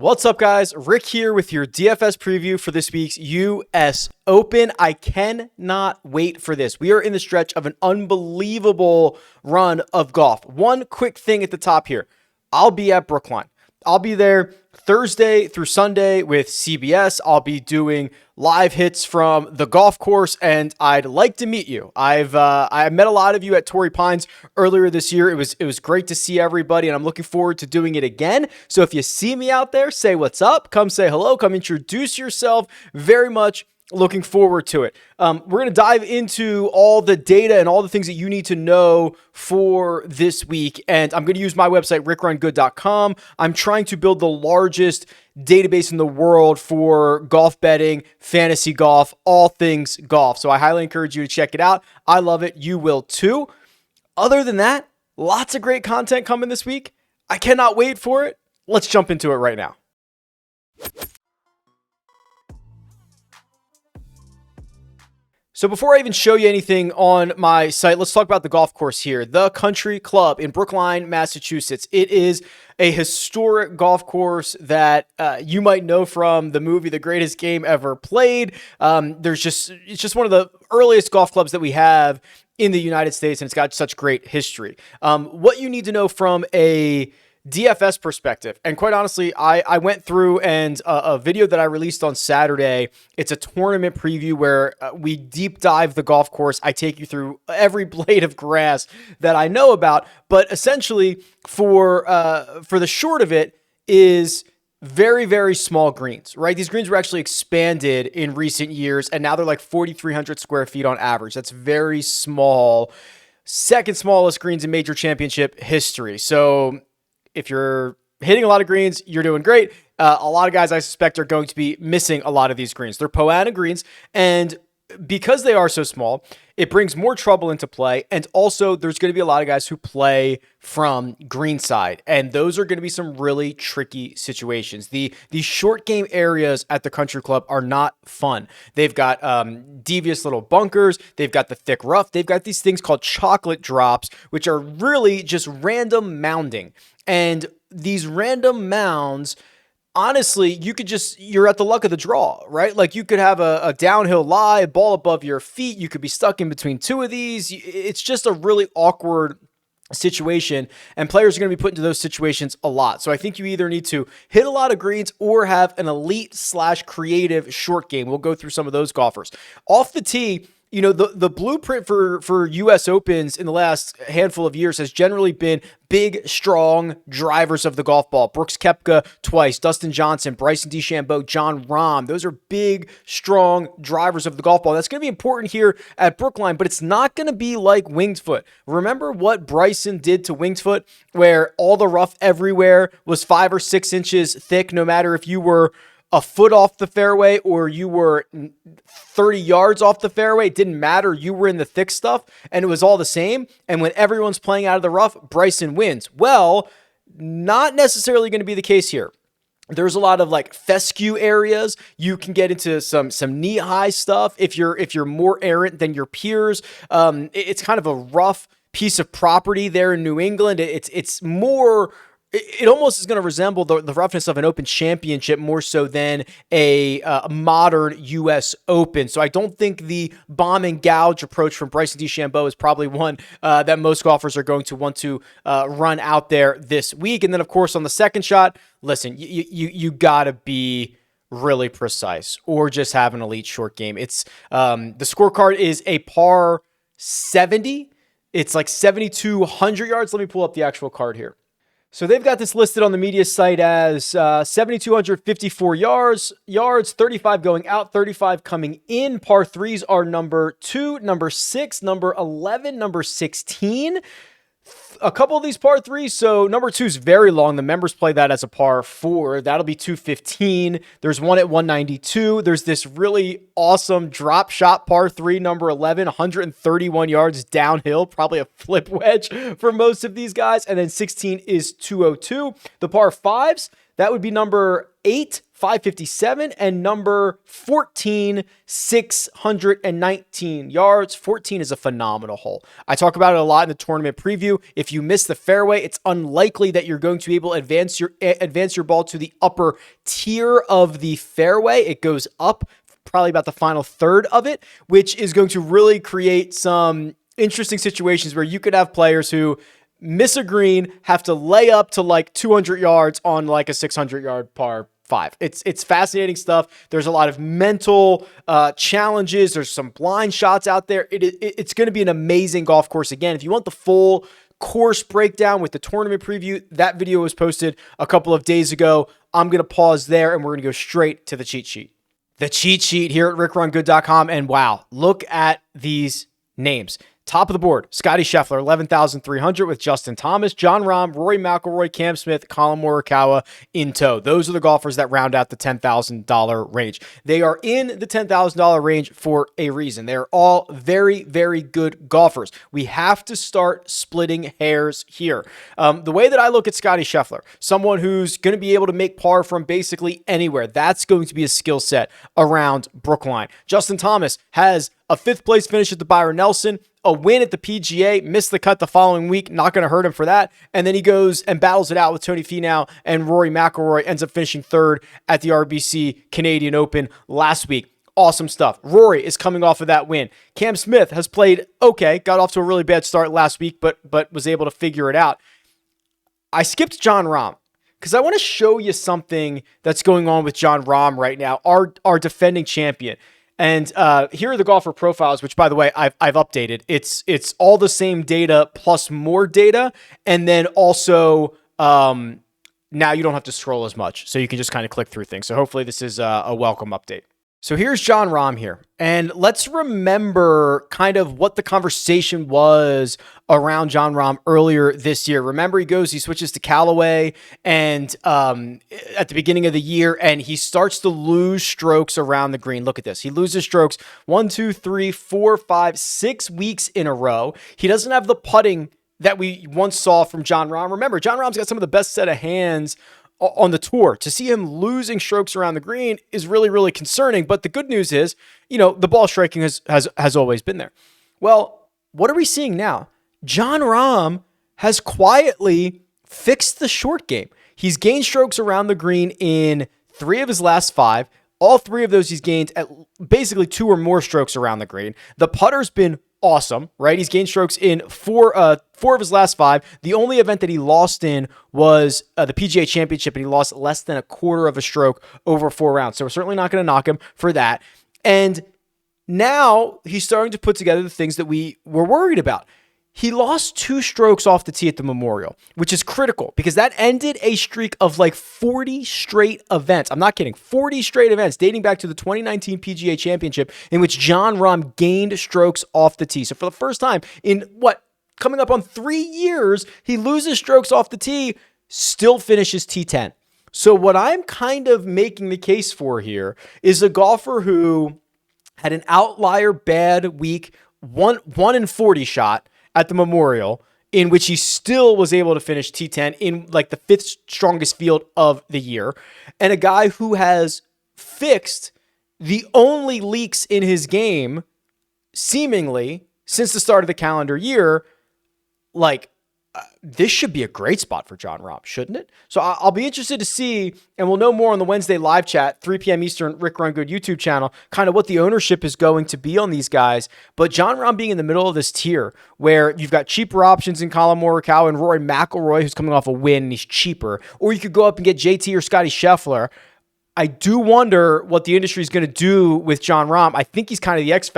What's up, guys? Rick here with your DFS preview for this week's US Open. I cannot wait for this. We are in the stretch of an unbelievable run of golf. One quick thing at the top here. I'll be at Brookline. I'll be there Thursday through Sunday with CBS. I'll be doing live hits from the golf course, and I'd like to meet you. I met a lot of you at Torrey Pines earlier this year. It was great to see everybody, and I'm looking forward to doing it again. So if you see me out there, say what's up. Come say hello. Come introduce yourself. Very much looking forward to it. We're going to dive into all the data and all the things that you need to know for this week. And I'm going to use my website, RickRunGood.com. I'm trying to build the largest database in the world for golf betting, fantasy golf, all things golf. So I highly encourage you to check it out. I love it. You will too. Other than that, lots of great content coming this week. I cannot wait for it. Let's jump into it right now. So before I even show you anything on my site, let's talk about the golf course here. The Country Club in Brookline, Massachusetts. It is a historic golf course that you might know from the movie The Greatest Game Ever Played. It's just one of the earliest golf clubs that we have in the United States, and it's got such great history. What you need to know from a DFS perspective, and quite honestly, I went through and a video that I released on Saturday. It's a tournament preview where we deep dive the golf course. I take you through every blade of grass that I know about, but essentially for the short of it is very, very small greens, right? These greens were actually expanded in recent years, and now they're like 4,300 square feet on average. That's very small. Second smallest greens in major championship history. So if you're hitting a lot of greens, you're doing great. A lot of guys, I suspect, are going to be missing a lot of these greens. They're Poana greens, and because they are so small, it brings more trouble into play. And also, there's going to be a lot of guys who play from greenside, and those are going to be some really tricky situations. The short game areas at the Country Club are not fun. They've got devious little bunkers. They've got the thick rough. They've got these things called chocolate drops, which are really just random mounding. And these random mounds, honestly, you're at the luck of the draw, right? Like you could have a downhill lie, a ball above your feet. You could be stuck in between two of these. It's just a really awkward situation, and players are going to be put into those situations a lot. So I think you either need to hit a lot of greens or have an elite/creative short game. We'll go through some of those golfers. Off the tee, you know, the blueprint for US Opens in the last handful of years has generally been big, strong drivers of the golf ball. Brooks Koepka twice, Dustin Johnson, Bryson DeChambeau, Jon Rahm. Those are big, strong drivers of the golf ball. That's going to be important here at Brookline, but it's not going to be like Winged Foot. Remember what Bryson did to Winged Foot, where all the rough everywhere was 5 or 6 inches thick, no matter if you were a foot off the fairway or you were 30 yards off the fairway. It didn't matter. You were in the thick stuff and it was all the same. And when everyone's playing out of the rough, Bryson wins. Well, not necessarily going to be the case here. There's a lot of like fescue areas. You can get into some knee-high stuff if you're more errant than your peers. It's kind of a rough piece of property there in New England. It's more. It almost is going to resemble the roughness of an Open Championship more so than a modern U.S. Open. So I don't think the bomb and gouge approach from Bryson DeChambeau is probably one that most golfers are going to want to run out there this week. And then, of course, on the second shot, listen, you got to be really precise or just have an elite short game. It's the scorecard is a par 70. It's like 7,200 yards. Let me pull up the actual card here. So they've got this listed on the media site as 7,254 yards, 35 going out, 35 coming in. Par threes are number 2, number 6, number 11, number 16. A couple of these par threes. So number 2 is very long. The members play that as a par 4. That'll be 215. There's one at 192. There's this really awesome drop shot par 3, number 11, 131 yards downhill, probably a flip wedge for most of these guys. And then 16 is 202. The par 5s, That would be number 8, 557, and number 14, 619 yards. 14 is a phenomenal hole. I talk about it a lot in the tournament preview. If you miss the fairway, it's unlikely that you're going to be able to advance your ball to the upper tier of the fairway. It goes up probably about the final third of it, which is going to really create some interesting situations where you could have players who miss a green, have to lay up to like 200 yards on like a 600-yard par 5. It's fascinating stuff. There's a lot of mental challenges. There's some blind shots out there. It's going to be an amazing golf course. Again, if you want the full course breakdown with the tournament preview, that video was posted a couple of days ago. I'm going to pause there and we're going to go straight to the cheat sheet. The cheat sheet here at RickRunGood.com. And wow, look at these names. Top of the board, Scotty Scheffler, 11,300 with Justin Thomas, Jon Rahm, Rory McIlroy, Cam Smith, Collin Morikawa in tow. Those are the golfers that round out the $10,000 range. They are in the $10,000 range for a reason. They're all very, very good golfers. We have to start splitting hairs here. The way that I look at Scotty Scheffler, someone who's going to be able to make par from basically anywhere, that's going to be a skill set around Brookline. Justin Thomas has a 5th place finish at the Byron Nelson, a win at the PGA, missed the cut the following week, not going to hurt him for that. And then he goes and battles it out with Tony Finau, and Rory McIlroy ends up finishing 3rd at the RBC Canadian Open last week. Awesome stuff. Rory is coming off of that win. Cam Smith has played okay, got off to a really bad start last week, but was able to figure it out. I skipped Jon Rahm because I want to show you something that's going on with Jon Rahm right now, our defending champion. And here are the golfer profiles, which, by the way, I've updated. It's all the same data plus more data. And then also now you don't have to scroll as much. So you can just kind of click through things. So hopefully this is a welcome update. So here's Jon Rahm here. And let's remember kind of what the conversation was around Jon Rahm earlier this year. Remember, he switches to Callaway and at the beginning of the year, and he starts to lose strokes around the green. Look at this. He loses strokes 1, 2, 3, 4, 5, 6 weeks in a row. He doesn't have the putting that we once saw from Jon Rahm. Remember, Jon Rahm's got some of the best set of hands on the tour. To see him losing strokes around the green is really, really concerning. But the good news is, the ball striking has always been there. Well, what are we seeing now? Jon Rahm has quietly fixed the short game. He's gained strokes around the green in 3 of his last 5. All 3 of those he's gained at basically 2 or more strokes around the green. The putter's been awesome, right? He's gained strokes in 4 of his last 5. The only event that he lost in was the PGA Championship, and he lost less than a quarter of a stroke over 4 rounds. So we're certainly not going to knock him for that. And now he's starting to put together the things that we were worried about. He lost 2 strokes off the tee at the Memorial, which is critical because that ended a streak of like 40 straight events. I'm not kidding. 40 straight events dating back to the 2019 PGA Championship in which Jon Rahm gained strokes off the tee. So for the first time in coming up on 3 years, he loses strokes off the tee, still finishes T10. So what I'm kind of making the case for here is a golfer who had an outlier bad week, 1 in 40 shot at the Memorial, in which he still was able to finish T10 in like the 5th strongest field of the year, and a guy who has fixed the only leaks in his game seemingly since the start of the calendar year. This should be a great spot for Jon Rahm, shouldn't it? So I'll be interested to see, and we'll know more on the Wednesday live chat, 3 p.m. Eastern, Rick Run Good YouTube channel, kind of what the ownership is going to be on these guys. But Jon Rahm being in the middle of this tier where you've got cheaper options in Collin Morikawa and Rory McIlroy, who's coming off a win and he's cheaper, or you could go up and get JT or Scotty Scheffler. I do wonder what the industry is going to do with Jon Rahm. I think he's kind of the X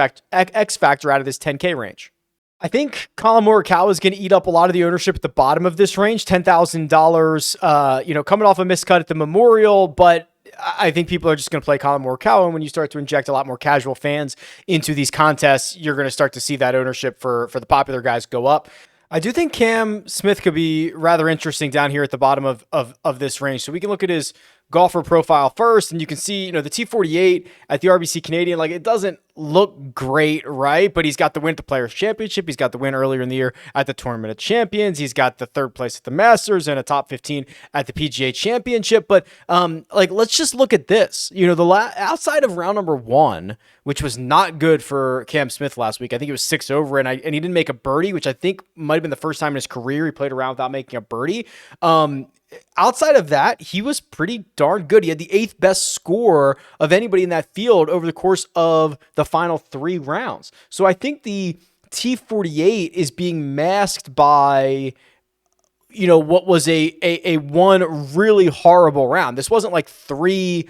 factor out of this 10K range. I think Collin Morikawa is going to eat up a lot of the ownership at the bottom of this range, $10,000, coming off a miscut at the Memorial, but I think people are just going to play Collin Morikawa, and when you start to inject a lot more casual fans into these contests, you're going to start to see that ownership for the popular guys go up. I do think Cam Smith could be rather interesting down here at the bottom of this range. So we can look at his golfer profile first, and you can see, the T48 at the RBC Canadian, like, it doesn't look great, right? But he's got the win at the Players Championship. He's got the win earlier in the year at the Tournament of Champions. He's got the third place at the Masters and a top 15 at the PGA Championship. But let's just look at this. Outside of round number 1, which was not good for Cam Smith last week. I think it was 6 over, and he didn't make a birdie, which I think might have been the first time in his career he played around without making a birdie. Outside of that, he was pretty darn good. He had the 8th best score of anybody in that field over the course of the final 3 rounds. So I think the T48 is being masked by, what was a one really horrible round. This wasn't like 3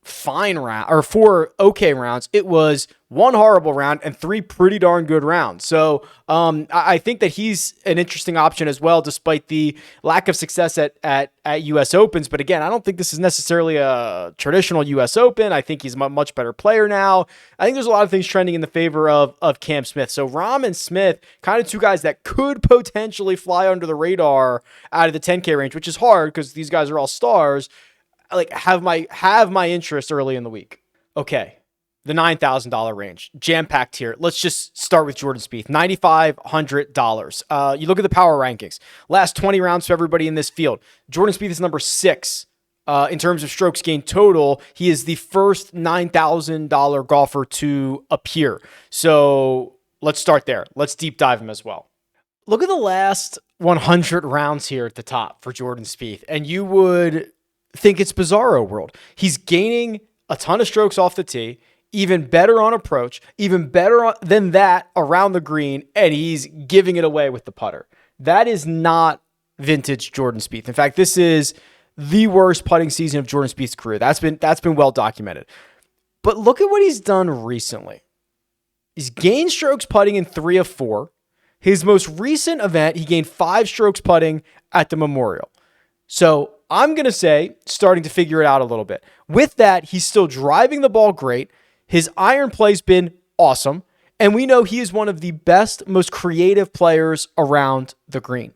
fine round or 4 okay rounds. It was 1 horrible round and 3 pretty darn good rounds. So I think that he's an interesting option as well, despite the lack of success at U.S. Opens. But again, I don't think this is necessarily a traditional U.S. Open. I think he's a much better player now. I think there's a lot of things trending in the favor of Cam Smith. So Rahm and Smith, kind of 2 guys that could potentially fly under the radar out of the 10K range, which is hard because these guys are all stars. Have my interest early in the week. Okay, the $9,000 range, jam-packed here. Let's just start with Jordan Spieth, $9,500. You look at the power rankings. Last 20 rounds for everybody in this field. Jordan Spieth is number 6 in terms of strokes gained total. He is the first $9,000 golfer to appear. So let's start there. Let's deep dive him as well. Look at the last 100 rounds here at the top for Jordan Spieth, and you would think it's bizarro world. He's gaining a ton of strokes off the tee, even better on approach, even better than that around the green, and he's giving it away with the putter. That is not vintage Jordan Spieth. In fact, this is the worst putting season of Jordan Spieth's career. That's been well documented. But look at what he's done recently. He's gained strokes putting in 3 of 4. His most recent event, he gained 5 strokes putting at the Memorial. So I'm going to say starting to figure it out a little bit. With that, he's still driving the ball great. His iron play's been awesome. And we know he is one of the best, most creative players around the green.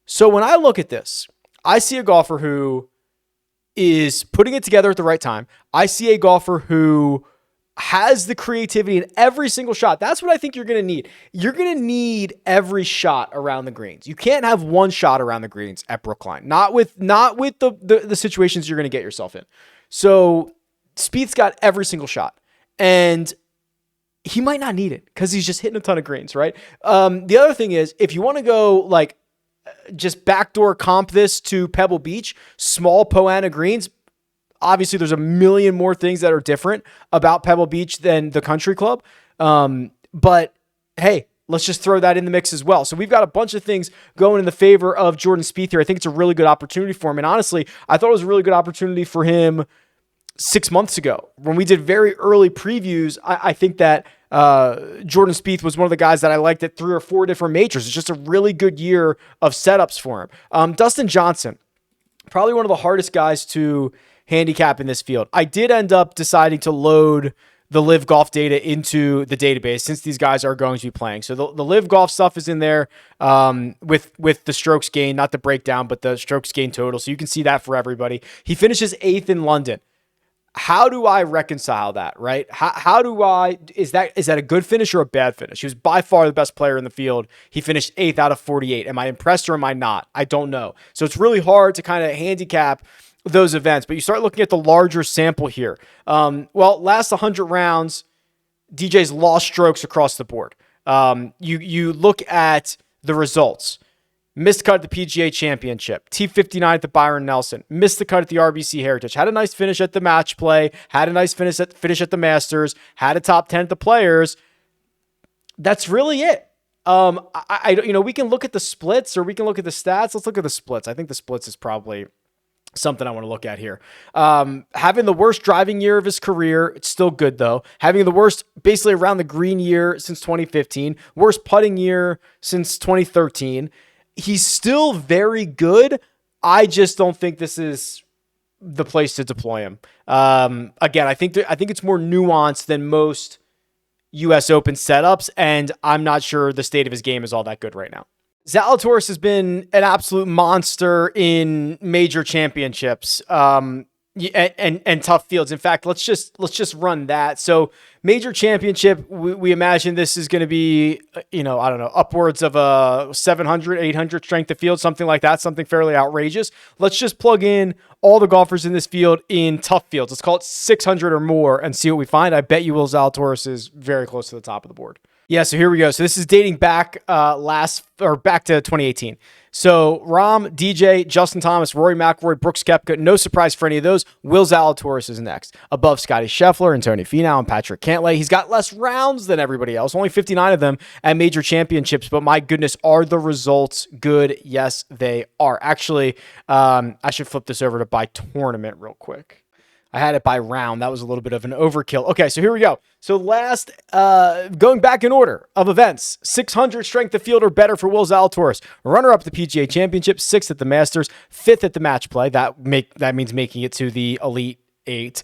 So when I look at this, I see a golfer who is putting it together at the right time. I see a golfer who has the creativity in every single shot. That's what I think you're going to need. You're going to need every shot around the greens. You can't have one shot around the greens at Brookline. Not with the situations you're going to get yourself in. So Spieth's got every single shot. And he might not need it because he's just hitting a ton of greens, right? The other thing is, if you want to go just backdoor comp this to Pebble Beach, small Poana greens, obviously, there's a million more things that are different about Pebble Beach than the Country Club. But hey, let's just throw that in the mix as well. So we've got a bunch of things going in the favor of Jordan Spieth here. I think it's a really good opportunity for him. And honestly, I thought it was a really good opportunity for him 6 months ago when we did very early previews. I think that Jordan Spieth was one of the guys that I liked at 3 or 4 different majors. It's just a really good year of setups for him. Dustin Johnson, probably one of the hardest guys to handicap in this field. I did end up deciding to load the live golf data into the database since these guys are going to be playing. So the live golf stuff is in there with the strokes gained, not the breakdown, but the strokes gained total. So you can see that for everybody. He finishes 8th in London. How do I reconcile that, right? Is that a good finish or a bad finish? He was by far the best player in the field. He finished 8th out of 48. Am I impressed or am I not? I don't know. So it's really hard to kind of handicap those events, but you start looking at the larger sample here. Last 100 rounds, DJ's lost strokes across the board. You look at the results. Missed the cut at the PGA Championship. T59 at the Byron Nelson. Missed the cut at the RBC Heritage. Had a nice finish at the match play. Had a nice finish at the Masters. Had a top 10 at the Players. That's really it. We can look at the splits or we can look at the stats. Let's look at the splits. I think the splits is probably something I want to look at here. Having the worst driving year of his career, it's still good though. Having the worst basically around the green year since 2015, worst putting year since 2013. He's still very good. I just don't think this is the place to deploy him. Again, I think it's more nuanced than most U.S. Open setups, and I'm not sure the state of his game is all that good right now. Zalatoris has been an absolute monster in major championships. Yeah, and tough fields. In fact, let's just run that. So major championship, we imagine this is going to be, I don't know, upwards of a 700, 800 strength of field, something like that, something fairly outrageous. Let's just plug in all the golfers in this field in tough fields. Let's call it 600 or more and see what we find. I bet you Will Zalatoris is very close to the top of the board. Yeah, so here we go. So this is dating back back to 2018. So Rahm, DJ, Justin Thomas, Rory McIlroy, Brooks Koepka, no surprise for any of those. Will Zalatoris is next. Above Scotty Scheffler and Tony Finau and Patrick Cantlay. He's got less rounds than everybody else, only 59 of them at major championships, but my goodness, are the results good? Yes, they are. Actually, I should flip this over to by tournament real quick. I had it by round. That was a little bit of an overkill. Okay, so here we go. So last, going back in order of events, 600 strength of field or better for Will Zalatoris. Runner-up at the PGA Championship, 6th at the Masters, 5th at the Match Play. That means making it to the Elite 8.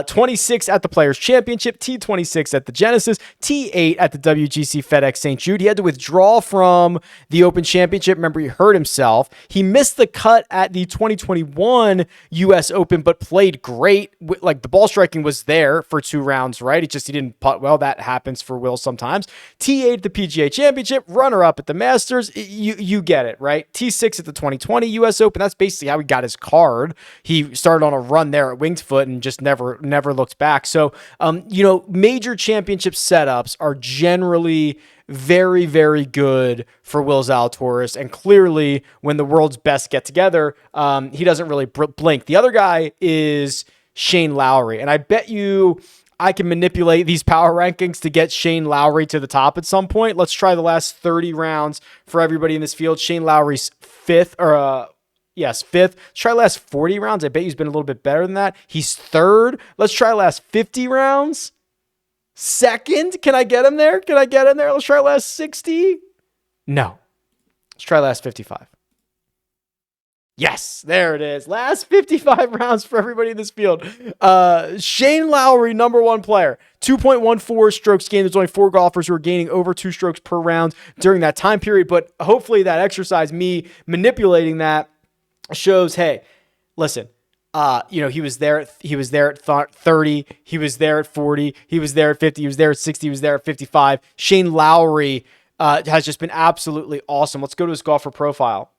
26 at the Players Championship, T26 at the Genesis, T8 at the WGC FedEx St. Jude. He had to withdraw from the Open Championship. Remember, he hurt himself. He missed the cut at the 2021 U.S. Open, but played great. Like, the ball striking was there for 2 rounds, right? He didn't putt well. That happens for Will sometimes. T8 at the PGA Championship, runner-up at the Masters. You get it, right? T6 at the 2020 U.S. Open. That's basically how he got his card. He started on a run there at Winged Foot and just never looked back. So, major championship setups are generally very, very good for Will Zalatoris. And clearly, when the world's best get together, he doesn't really blink. The other guy is Shane Lowry. And I bet you I can manipulate these power rankings to get Shane Lowry to the top at some point. Let's try the last 30 rounds for everybody in this field. Shane Lowry's 5th, Yes, 5th. Let's try last 40 rounds. I bet he's been a little bit better than that. He's 3rd. Let's try last 50 rounds. 2nd. Can I get him there? Let's try last 60. No. Let's try last 55. Yes, there it is. Last 55 rounds for everybody in this field. Shane Lowry, number 1 player. 2.14 strokes gained. There's only 4 golfers who are gaining over 2 strokes per round during that time period. But hopefully that exercise, me manipulating that, shows, hey, listen, he was there at 30, he was there at 40, he was there at 50, he was there at 60, he was there at 55. Shane Lowry has just been absolutely awesome. Let's go to his golfer profile.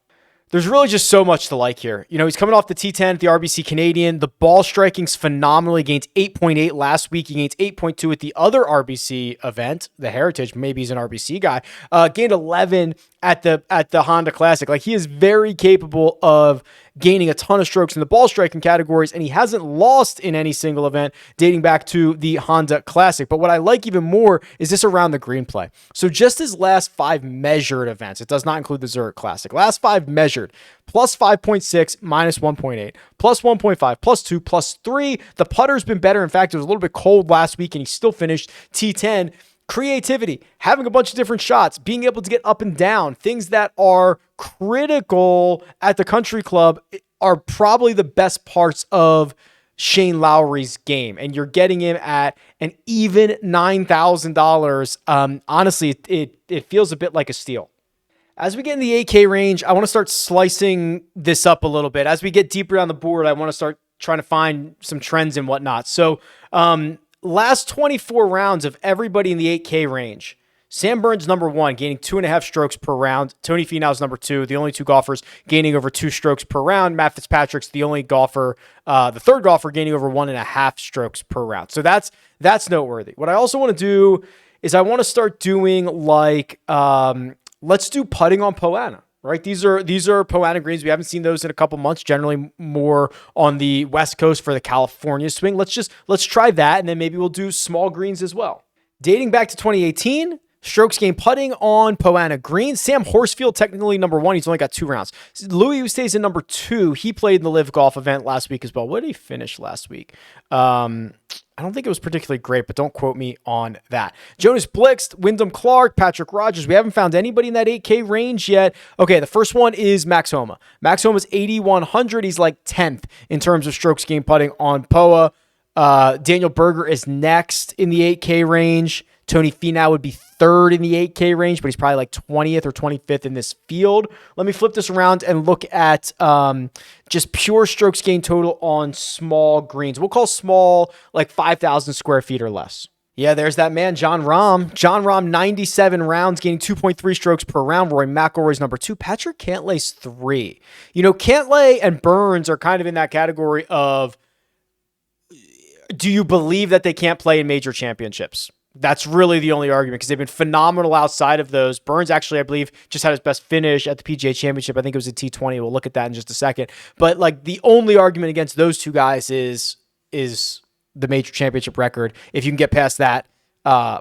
There's really just so much to like here. He's coming off the T10 at the RBC Canadian. The ball striking's phenomenal. He gained 8.8 last week. He gained 8.2 at the other RBC event, the Heritage. Maybe he's an RBC guy. Gained 11 at the Honda Classic. Like, he is very capable of gaining a ton of strokes in the ball striking categories, and he hasn't lost in any single event dating back to the Honda Classic. But what I like even more is this around the green play. So just his last 5 measured events, it does not include the Zurich Classic. Last 5 measured, plus 5.6, minus 1.8, plus 1.5, plus 2, plus 3. The putter's been better. In fact, it was a little bit cold last week, and he still finished T10. Creativity, having a bunch of different shots, being able to get up and down, things that are critical at the country club are probably the best parts of Shane Lowry's game. And you're getting him at an even $9,000. Honestly, it feels a bit like a steal. As we get in the 8K range, I want to start slicing this up a little bit. As we get deeper down the board, I want to start trying to find some trends and whatnot. So, last 24 rounds of everybody in the 8K range. Sam Burns, number 1, gaining 2.5 strokes per round. Tony Finau's number 2, the only 2 golfers gaining over 2 strokes per round. Matt Fitzpatrick's the only golfer, the 3rd golfer gaining over 1.5 strokes per round. So that's noteworthy. What I also want to do is I want to start doing let's do putting on Poana. Right, these are Poana greens. We haven't seen those in a couple months. Generally, more on the West Coast for the California swing. Let's try that, and then maybe we'll do small greens as well. Dating back to 2018, strokes gained putting on Poana greens. Sam Horsfield, technically number 1. He's only got 2 rounds. Louis, who stays in number 2, he played in the Live Golf event last week as well. What did he finish last week? I don't think it was particularly great, but don't quote me on that. Jonas Blixt, Wyndham Clark, Patrick Rogers. We haven't found anybody in that 8K range yet. Okay, the first one is Max Homa. Max Homa's 8,100. He's like 10th in terms of strokes gained putting on POA. Daniel Berger is next in the 8K range. Tony Finau would be third in the 8K range, but he's probably like 20th or 25th in this field. Let me flip this around and look at just pure strokes gained total on small greens. We'll call small like 5,000 square feet or less. Yeah, there's that man, Jon Rahm. Jon Rahm, 97 rounds, gaining 2.3 strokes per round. Rory McIlroy's number 2. Patrick Cantlay's 3. You know, Cantlay and Burns are kind of in that category of, do you believe that they can't play in major championships? That's really the only argument because they've been phenomenal outside of those. Burns actually, I believe, just had his best finish at the PGA Championship. I think it was a T20. We'll look at that in just a second. But like the only argument against those two guys is the major championship record. If you can get past that,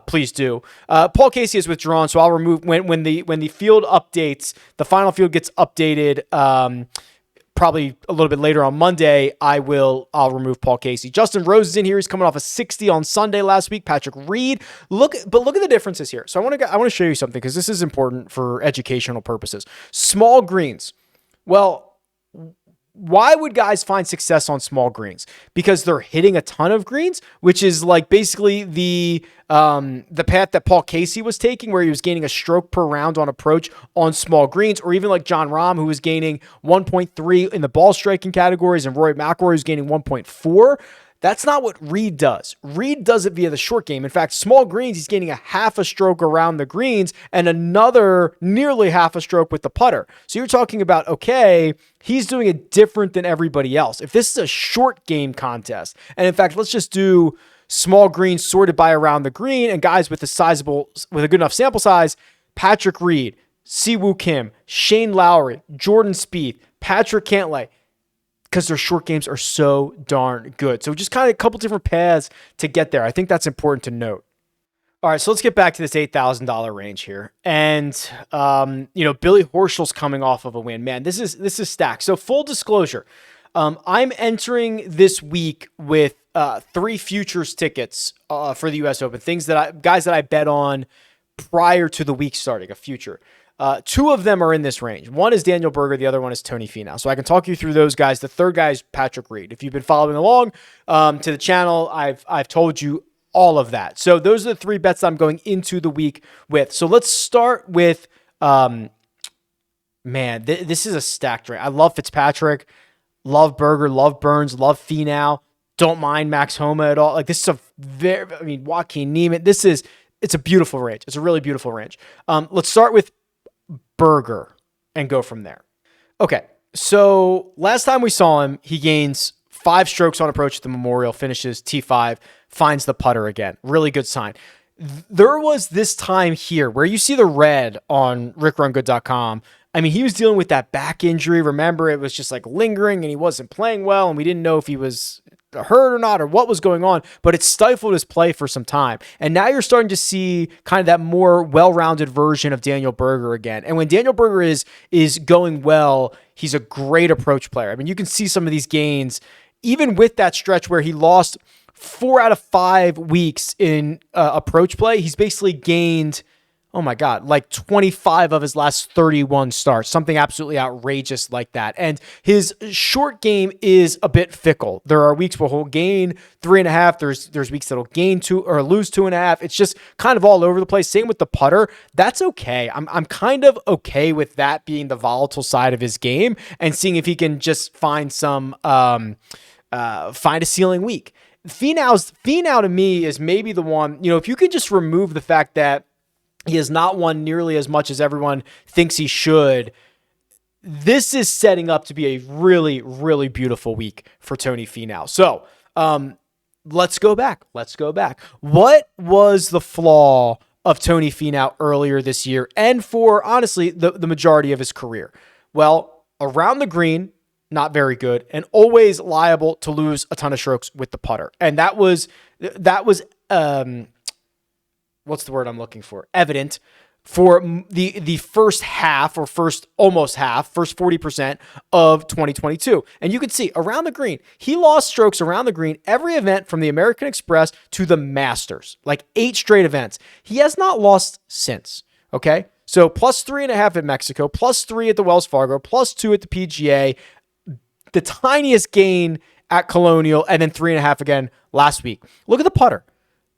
please do. Paul Casey is withdrawn, so I'll remove when the field updates. The final field gets updated. Probably a little bit later on Monday, I'll remove Paul Casey. Justin Rose is in here. He's coming off a 60 on Sunday last week. Patrick Reed. Look at the differences here. So I want to show you something because this is important for educational purposes. Small greens. Well, why would guys find success on small greens? Because they're hitting a ton of greens, which is like basically the path that Paul Casey was taking, where he was gaining a stroke per round on approach on small greens, or even like Jon Rahm, who was gaining 1.3 in the ball striking categories, and Rory McIlroy was gaining 1.4. That's not what Reed does. Reed does it via the short game. In fact, small greens, he's gaining a half a stroke around the greens and another nearly half a stroke with the putter. So you're talking about, okay, he's doing it different than everybody else. If this is a short game contest, and in fact, let's just do small greens sorted by around the green and guys with a good enough sample size, Patrick Reed, Siwoo Kim, Shane Lowry, Jordan Spieth, Patrick Cantlay, because their short games are so darn good. So just kind of a couple different paths to get there. I think that's important to note. All right, so let's get back to this $8,000 range here. And, Billy Horschel's coming off of a win. Man, this is stacked. So full disclosure, I'm entering this week with 3 futures tickets for the U.S. Open, guys that I bet on prior to the week starting, a future. 2 of them are in this range. One is Daniel Berger. The other one is Tony Finau. So I can talk you through those guys. The third guy is Patrick Reed. If you've been following along to the channel, I've told you all of that. So those are the 3 bets I'm going into the week with. So let's start with, this is a stacked range. I love Fitzpatrick, love Berger, love Burns, love Finau. Don't mind Max Homa at all. Like this is Joaquin Niemann. It's a beautiful range. It's a really beautiful range. Let's start with Berger and go from there. Okay, so last time we saw him, he gains 5 strokes on approach at the Memorial, finishes T5, finds the putter again. Really good sign. There was this time here where you see the red on RickRunGood.com. I mean, he was dealing with that back injury. Remember, it was just like lingering and he wasn't playing well and we didn't know if he was hurt or not or what was going on, but it stifled his play for some time. And now you're starting to see kind of that more well-rounded version of Daniel Berger again. And when Daniel Berger is going well, he's a great approach player. I mean, you can see some of these gains, even with that stretch where he lost 4 out of 5 weeks in approach play. He's basically gained, like 25 of his last 31 starts, something absolutely outrageous like that. And his short game is a bit fickle. There are weeks where he'll gain 3.5. There's weeks that'll gain 2 or lose 2.5. It's just kind of all over the place. Same with the putter. That's okay. I'm kind of okay with that being the volatile side of his game and seeing if he can just find find a ceiling week. Finau to me is maybe the one, if you could just remove the fact that he has not won nearly as much as everyone thinks he should, this is setting up to be a really, really beautiful week for Tony Finau. So let's go back. What was the flaw of Tony Finau earlier this year and for, honestly, the majority of his career? Well, around the green, not very good, and always liable to lose a ton of strokes with the putter. And that was what's the word I'm looking for? Evident for the first half or first 40% of 2022. And you can see around the green, he lost strokes around the green every event from the American Express to the Masters, like 8 straight events. He has not lost since. Okay. So plus 3.5 at Mexico, plus 3 at the Wells Fargo, plus 2 at the PGA. The tiniest gain at Colonial, and then 3.5 again last week. Look at the putter.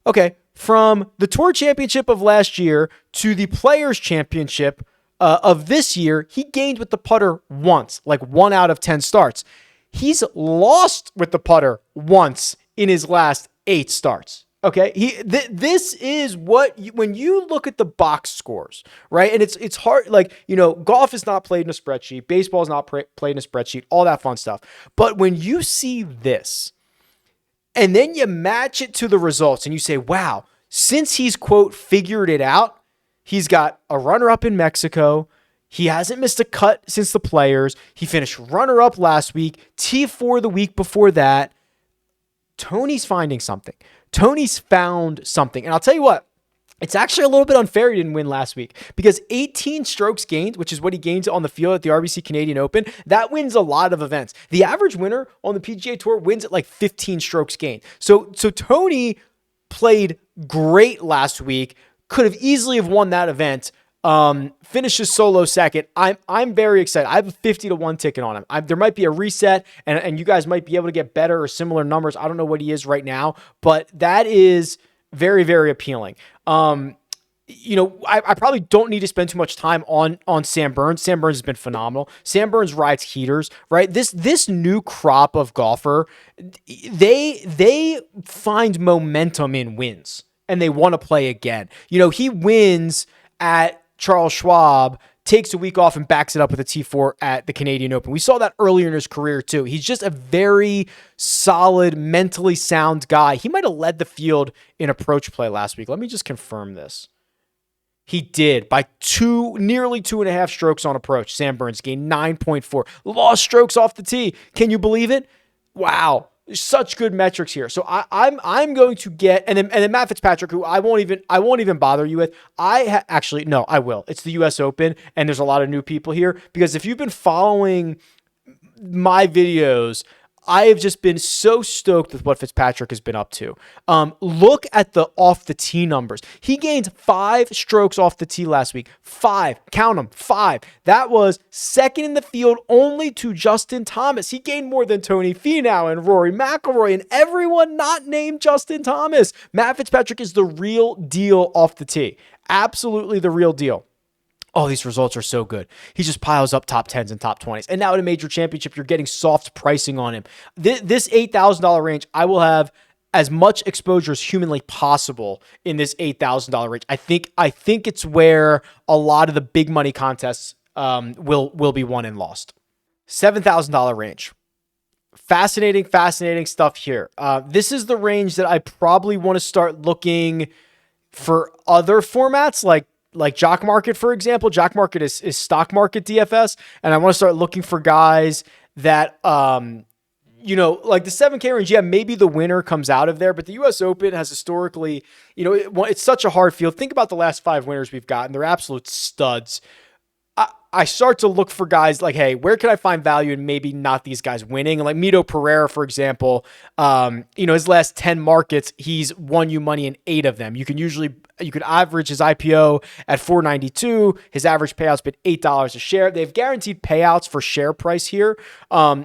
Okay, from the Tour Championship of last year to the Players Championship of this year, he gained with the putter once, like 1 out of 10 starts. He's lost with the putter once in his last 8 starts. Okay, this is when you look at the box scores, right? And it's hard, like, golf is not played in a spreadsheet, baseball is not played in a spreadsheet, all that fun stuff. But when you see this, and then you match it to the results, and you say, wow, since he's, quote, figured it out, he's got a runner-up in Mexico. He hasn't missed a cut since the Players. He finished runner-up last week, T4 the week before that. Tony's finding something. Tony's found something. And I'll tell you what, it's actually a little bit unfair he didn't win last week, because 18 strokes gained, which is what he gains on the field at the RBC Canadian Open, that wins a lot of events. The average winner on the PGA Tour wins at like 15 strokes gained. So Tony played great last week, could have easily have won that event. Finishes solo second. I'm very excited. I have a 50-1 ticket on him. There might be a reset, and you guys might be able to get better or similar numbers. I don't know what he is right now, but that is very, very appealing. I probably don't need to spend too much time on Sam Burns. Sam Burns has been phenomenal. Sam Burns rides heaters, right? This new crop of golfer, they find momentum in wins, and they want to play again. He wins at Charles Schwab, takes a week off and backs it up with a T4 at the Canadian Open. We saw that earlier in his career too. He's just a very solid, mentally sound guy. He might have led the field in approach play last week. Let me just confirm this. He did, by nearly 2.5 strokes on approach. Sam Burns gained 9.4. Lost strokes off the tee. Can you believe it? Wow. Such good metrics here. So I'm going to get, and then Matt Fitzpatrick, who I won't even bother you with. No, I will. It's the US Open, and there's a lot of new people here, because if you've been following my videos, I have just been so stoked with what Fitzpatrick has been up to. Look at the off the tee numbers. He gained 5 strokes off the tee last week. 5. Count them. 5. That was second in the field only to Justin Thomas. He gained more than Tony Finau and Rory McIlroy and everyone not named Justin Thomas. Matt Fitzpatrick is the real deal off the tee. Absolutely the real deal. Oh, these results are so good. He just piles up top 10s and top 20s. And now at a major championship, you're getting soft pricing on him. This $8,000 range, I will have as much exposure as humanly possible in this $8,000 range. I think it's where a lot of the big money contests will be won and lost. $7,000 range. Fascinating stuff here. This is the range that I probably want to start looking for other formats like Jock Market, for example. Jock Market is stock market DFS, and I want to start looking for guys that, like the 7K range, yeah, maybe the winner comes out of there, but the US Open has historically, it's such a hard field. Think about the last 5 winners we've gotten. They're absolute studs. I start to look for guys like, hey, where can I find value in maybe not these guys winning? Like Mito Pereira, for example, his last 10 markets, he's won you money in 8 of them. You could average his IPO at $4.92. His average payout's been $8 a share. They have guaranteed payouts for share price here,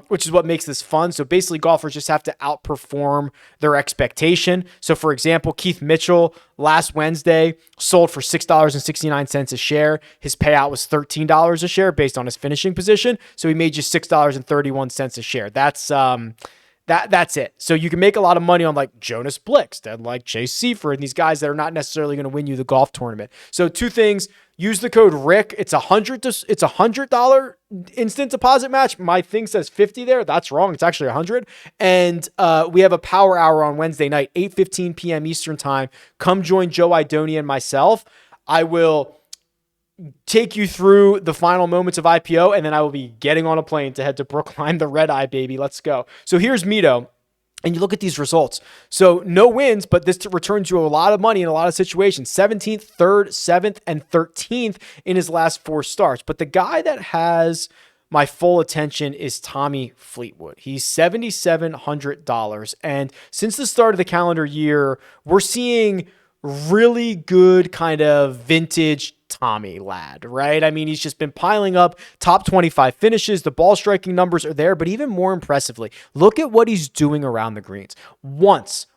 which is what makes this fun. So basically golfers just have to outperform their expectation. So for example, Keith Mitchell last Wednesday sold for $6.69 a share. His payout was $13 a share based on his finishing position. So he made you $6.31 a share. That's it. So you can make a lot of money on like Jonas Blixt and like Chase Seifert and these guys that are not necessarily going to win you the golf tournament. So 2 things: use the code RICK. It's $100 instant deposit match. My thing says 50 there. That's wrong. It's actually 100. And we have a power hour on Wednesday night, 8:15 p.m. Eastern time. Come join Joe Idonia and myself. I will take you through the final moments of IPO, and then I will be getting on a plane to head to Brookline, the red eye, baby. Let's go. So here's Mito, and you look at these results. So no wins, but this returns you a lot of money in a lot of situations. 17th, 3rd, 7th, and 13th in his last 4 starts. But the guy that has my full attention is Tommy Fleetwood. He's $7,700. And since the start of the calendar year, we're seeing really good kind of vintage Tommy Ladd, right? I mean, he's just been piling up top 25 finishes. The ball striking numbers are there, but even more impressively, look at what he's doing around the greens. Once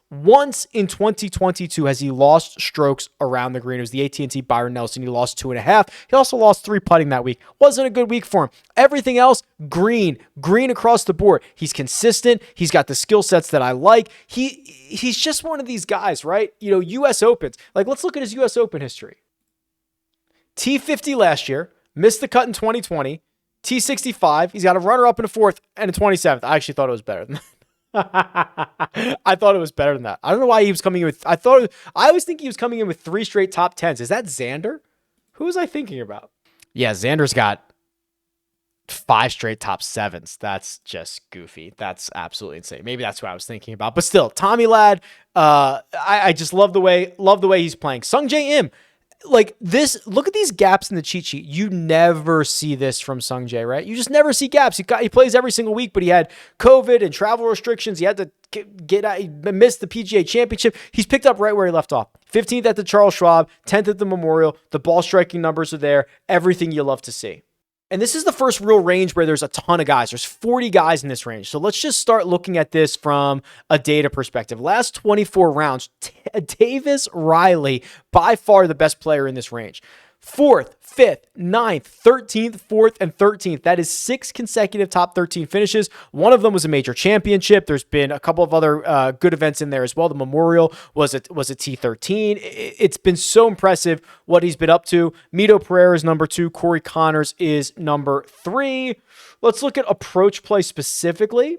in 2022 has he lost strokes around the green. It was the AT&T Byron Nelson. He lost 2.5. He also lost 3 putting that week. Wasn't a good week for him. Everything else, green across the board. He's consistent. He's got the skill sets that I like. He's just one of these guys, right? U.S. Opens. Like, let's look at his U.S. Open history. T50 last year, missed the cut in 2020. T65, he's got a runner-up in a 4th and a 27th. I actually thought it was better than that. I thought it was better than that. I don't know why he was coming in with, I always think he was coming in with 3 straight top 10s. Is that Xander? Who was I thinking about? Yeah, Xander's got 5 straight top 7s. That's just goofy. That's absolutely insane. Maybe that's what I was thinking about. But still, Tommy Ladd, I just love the way he's playing. Sung Jae Im, like this, look at these gaps in the cheat sheet. You never see this from Sung Jae, right? You just never see gaps. He plays every single week, but he had COVID and travel restrictions. He had to he missed the PGA Championship. He's picked up right where he left off. 15th at the Charles Schwab, 10th at the Memorial. The ball striking numbers are there. Everything you love to see. And this is the first real range where there's a ton of guys. There's 40 guys in this range. So let's just start looking at this from a data perspective. Last 24 rounds, Davis Riley, by far the best player in this range. 4th, 5th, 9th, 13th, 4th, and 13th. That is 6 consecutive top 13 finishes. One of them was a major championship. There's been a couple of other good events in there as well. The Memorial was a T13. It's been so impressive what he's been up to. Mito Pereira is number 2. Corey Connors is number 3. Let's look at approach play specifically.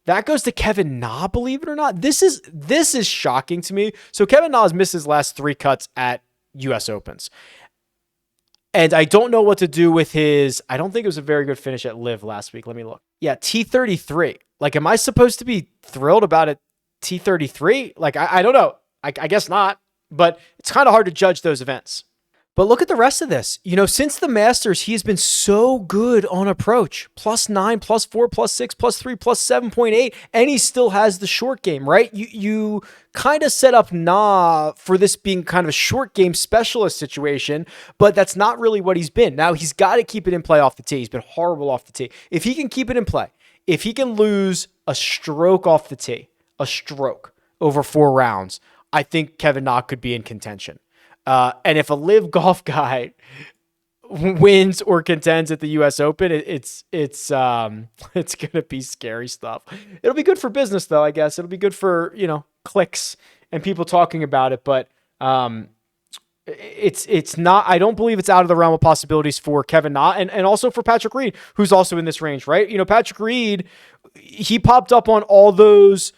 That goes to Kevin Na, believe it or not. This is shocking to me. So Kevin Na has missed his last 3 cuts at U.S. Opens. And I don't know what to do with I don't think it was a very good finish at Live last week. Let me look. Yeah, T33. Like, am I supposed to be thrilled about a T33? Like, I don't know. I guess not. But it's kind of hard to judge those events. But look at the rest of this. Since the Masters, he has been so good on approach. +9, +4, +6, +3, +7.8. And he still has the short game, right? You kind of set up Na for this being kind of a short game specialist situation, but that's not really what he's been. Now, he's got to keep it in play off the tee. He's been horrible off the tee. If he can keep it in play, if he can lose a stroke off the tee, a stroke over 4 rounds, I think Kevin Na could be in contention. And if a live golf guy wins or contends at the U.S. Open, it's going to be scary stuff. It'll be good for business, though, I guess. It'll be good for, clicks and people talking about it. But it's not, I don't believe it's out of the realm of possibilities for Kevin Na and also for Patrick Reed, who's also in this range, right? Patrick Reed, he popped up on all those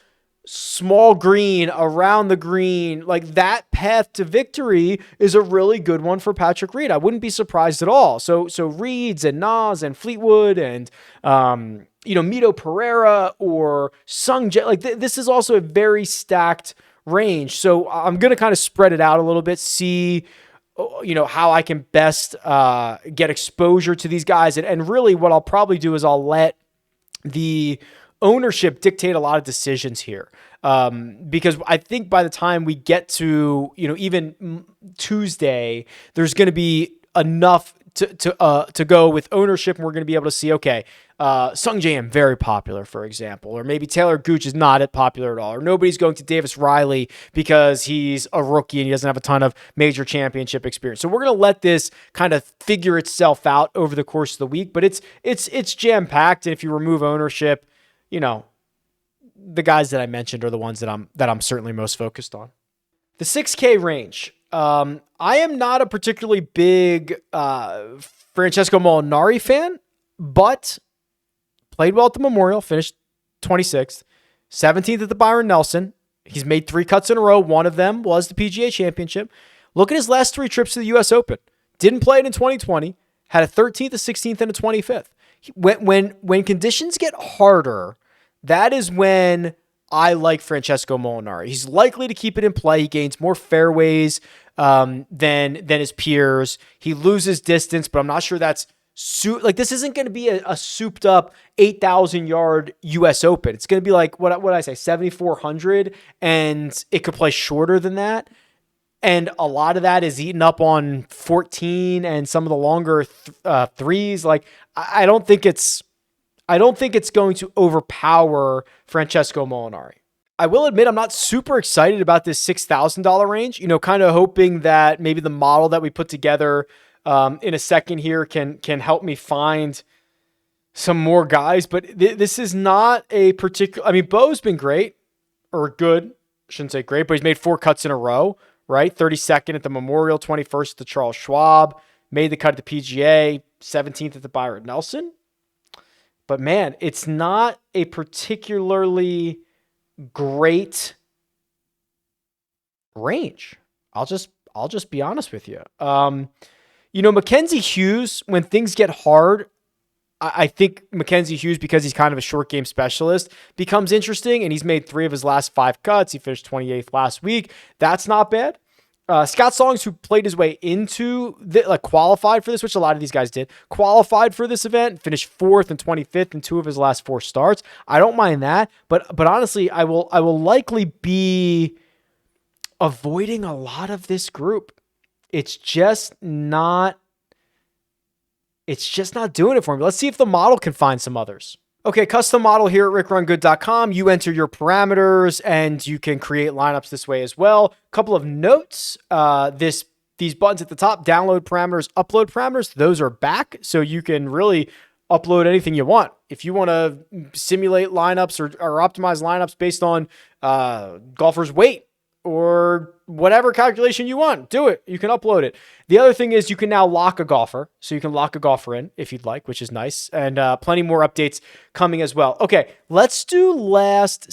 small green, around the green, like that path to victory is a really good one for Patrick Reed. I wouldn't be surprised at all. So Reeds and Nas and Fleetwood and, Mito Pereira or Sung Jae, like this is also a very stacked range. So I'm going to kind of spread it out a little bit, see, how I can best get exposure to these guys. And really what I'll probably do is I'll let the ownership dictate a lot of decisions here. Because I think by the time we get to, even Tuesday, there's going to be enough to go with ownership, and we're going to be able to see, okay, Sung Jae Im, very popular, for example, or maybe Taylor Gooch is not popular at all, or nobody's going to Davis Riley because he's a rookie and he doesn't have a ton of major championship experience. So we're going to let this kind of figure itself out over the course of the week, but it's jam-packed, and if you remove ownership, the guys that I mentioned are the ones that I'm certainly most focused on. The 6K range. I am not a particularly big Francesco Molinari fan, but played well at the Memorial, finished 26th, 17th at the Byron Nelson. He's made 3 cuts in a row. One of them was the PGA Championship. Look at his last 3 trips to the U.S. Open. Didn't play it in 2020. Had a 13th, a 16th, and a 25th. When conditions get harder, that is when I like Francesco Molinari. He's likely to keep it in play. He gains more fairways than his peers. He loses distance, but I'm not sure that's this isn't going to be a souped up 8,000 yard U.S. Open. It's going to be like what I say, 7,400, and it could play shorter than that. And a lot of that is eaten up on 14 and some of the longer threes. Like, I don't think it's going to overpower Francesco Molinari. I will admit I'm not super excited about this $6,000 range, kind of hoping that maybe the model that we put together in a second here can help me find some more guys. But this is not a particular, I mean, Bo's been great or good. Shouldn't say great, but he's made 4 cuts in a row, right? 32nd at the Memorial, 21st at the Charles Schwab, made the cut at the PGA, 17th at the Byron Nelson. But man, it's not a particularly great range. I'll just be honest with you. Mackenzie Hughes, when things get hard, I think Mackenzie Hughes, because he's kind of a short game specialist, becomes interesting, and he's made 3 of his last 5 cuts. He finished 28th last week. That's not bad. Scott Songs, who played his way into qualified for this, which a lot of these guys did, qualified for this event, finished 4th and 25th in 2 of his last 4 starts. I don't mind that, but honestly, I will likely be avoiding a lot of this group. It's just not doing it for me. Let's see if the model can find some others. Okay, custom model here at RickRunGood.com. You enter your parameters and you can create lineups this way as well. Couple of notes. These buttons at the top, download parameters, upload parameters, those are back. So you can really upload anything you want. If you want to simulate lineups or optimize lineups based on golfers' weight or whatever calculation you want, do it. You can upload it. The other thing is you can now lock a golfer. So you can lock a golfer in if you'd like, which is nice. And plenty more updates coming as well. Okay, let's do last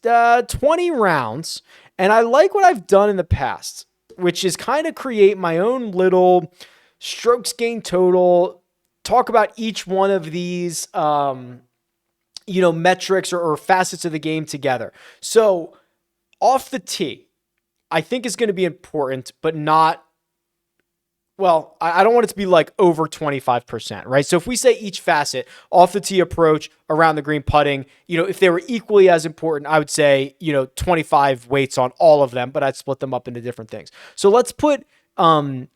20 rounds. And I like what I've done in the past, which is kind of create my own little strokes gained total, talk about each one of these, metrics or facets of the game together. So off the tee, I think is going to be important, but not, well, I don't want it to be like over 25%, right? So if we say each facet, off the tee approach, around the green putting, if they were equally as important, I would say, 25 weights on all of them, but I'd split them up into different things. So let's put 10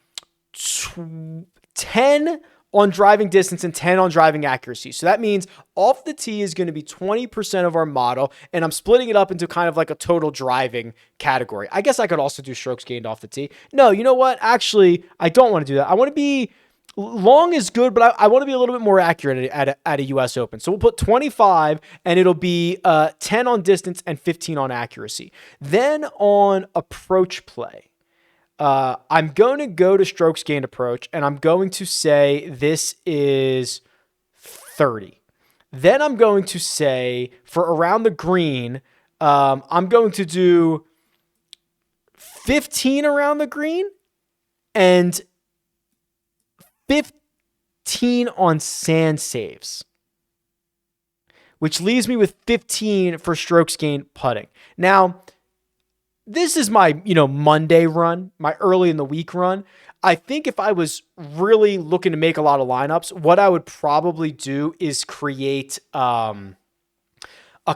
on driving distance and 10 on driving accuracy. So that means off the tee is going to be 20% of our model, and I'm splitting it up into kind of like a total driving category. I guess I could also do strokes gained off the tee. No, you know what? Actually, I don't want to do that. I want to be, long is good, but I want to be a little bit more accurate at a US Open. So we'll put 25, and it'll be 10 on distance and 15 on accuracy. Then on approach play, I'm going to go to strokes gained approach, and I'm going to say this is 30. Then I'm going to say for around the green, I'm going to do 15 around the green and 15 on sand saves, which leaves me with 15 for strokes gained putting. Now, this is my, Monday run, my early in the week run. I think if I was really looking to make a lot of lineups, what I would probably do is create a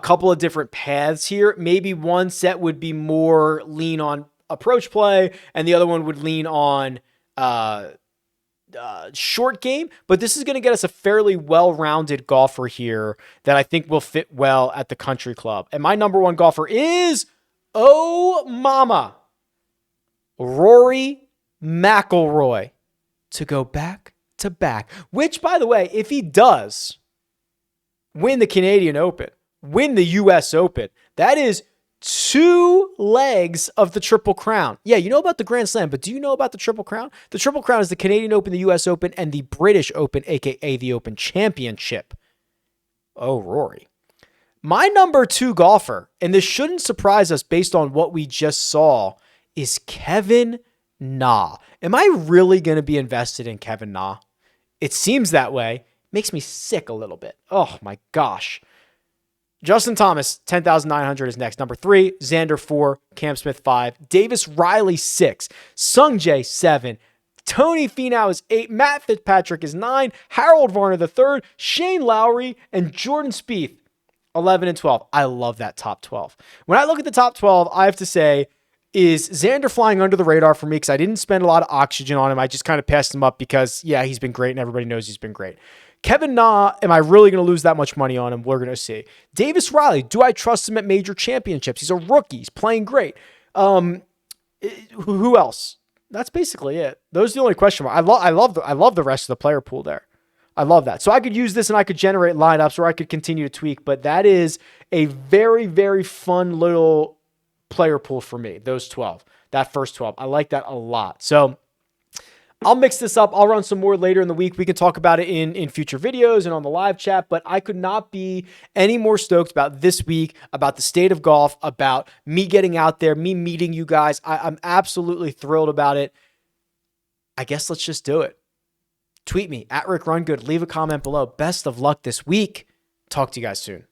couple of different paths here. Maybe one set would be more lean on approach play, and the other one would lean on short game. But this is going to get us a fairly well-rounded golfer here that I think will fit well at the country club. And my number one golfer is, oh mama, Rory McIlroy, to go back to back. Which, by the way, if he does win the Canadian Open, win the US Open, that is 2 legs of the Triple Crown. Yeah, you know about the Grand Slam, but do you know about the Triple Crown? The Triple Crown is the Canadian Open, the US Open, and the British Open, aka the Open Championship. Oh, Rory. My number 2 golfer, and this shouldn't surprise us based on what we just saw, is Kevin Na. Am I really going to be invested in Kevin Na? It seems that way. Makes me sick a little bit. Oh my gosh. Justin Thomas, 10,900 is next. Number 3, Xander 4, Cam Smith 5, Davis Riley 6, Sung Jae 7, Tony Finau is 8, Matt Fitzpatrick is 9, Harold Varner the 3rd, Shane Lowry, and Jordan Spieth 11 and 12. I love that top 12. When I look at the top 12, I have to say, is Xander flying under the radar for me because I didn't spend a lot of oxygen on him. I just kind of passed him up because, yeah, he's been great and everybody knows he's been great. Kevin Na, am I really going to lose that much money on him? We're going to see. Davis Riley, do I trust him at major championships? He's a rookie. He's playing great. Who else? That's basically it. Those are the only question mark. I love the rest of the player pool there. I love that. So I could use this and I could generate lineups, or I could continue to tweak, but that is a very, very fun little player pool for me. Those 12, that first 12. I like that a lot. So I'll mix this up. I'll run some more later in the week. We can talk about it in future videos and on the live chat, but I could not be any more stoked about this week, about the state of golf, about me getting out there, me meeting you guys. I'm absolutely thrilled about it. I guess let's just do it. Tweet me at RickRunGood. Leave a comment below. Best of luck this week. Talk to you guys soon.